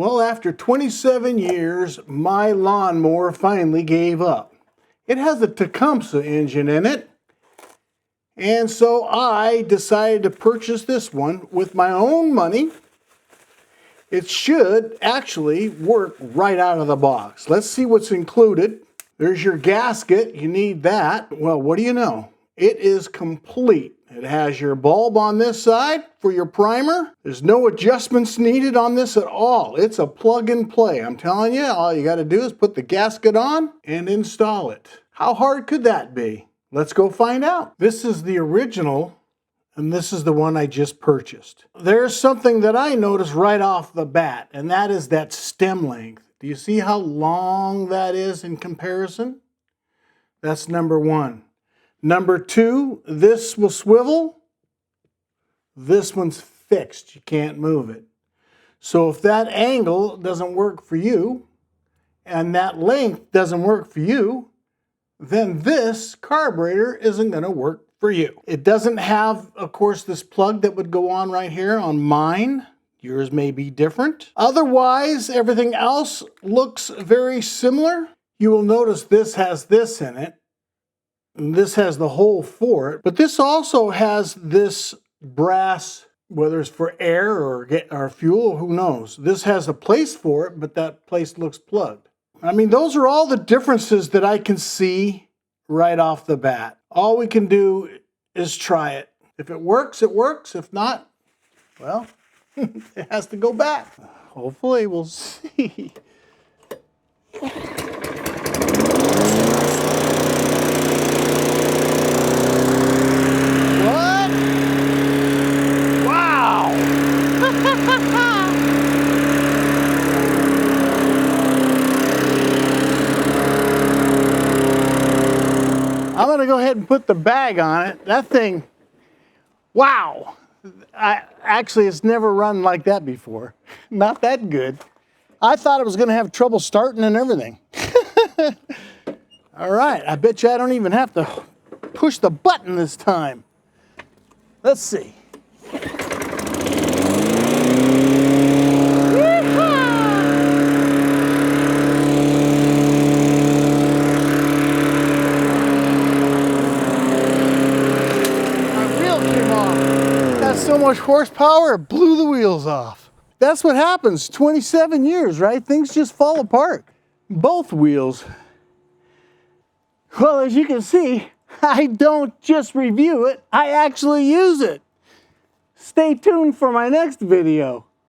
Well, after 27 years, my lawnmower finally gave up. It has a Tecumseh engine in it, and so I decided to purchase this one with my own money. It should actually work right out of the box. Let's see what's included. There's your gasket. You need that. Well, what do you know? It is complete. It has your bulb on this side for your primer. There's no adjustments needed on this at all. It's a plug and play. I'm telling you, all you got to do is put the gasket on and install it. How hard could that be? Let's go find out. This is the original, and this is the one I just purchased. There's something that I noticed right off the bat, and that is that stem length. Do you see how long that is in comparison? That's number one. Number two, this will swivel. This one's fixed. You can't move it. So if that angle doesn't work for you, and that length doesn't work for you, then this carburetor isn't going to work for you. It doesn't have, of course, this plug that would go on right here on mine. Yours may be different. Otherwise, everything else looks very similar. You will notice this has this in it. And this has the hole for it. But this also has this brass, whether it's for air or fuel, who knows. This has a place for it, but that place looks plugged. I mean, those are all the differences that I can see right off the bat. All we can do is try it. If it works, it works. If not, well, it has to go back. Hopefully, we'll see. What? Wow! I'm gonna go ahead and put the bag on it. That thing, wow! Actually, it's never run like that before. Not that good. I thought it was gonna have trouble starting and everything. All right, I bet you I don't even have to push the button this time. Let's see. So much horsepower, it blew the wheels off. That's what happens, 27 years, right? Things just fall apart. Both wheels. Well, as you can see, I don't just review it, I actually use it. Stay tuned for my next video.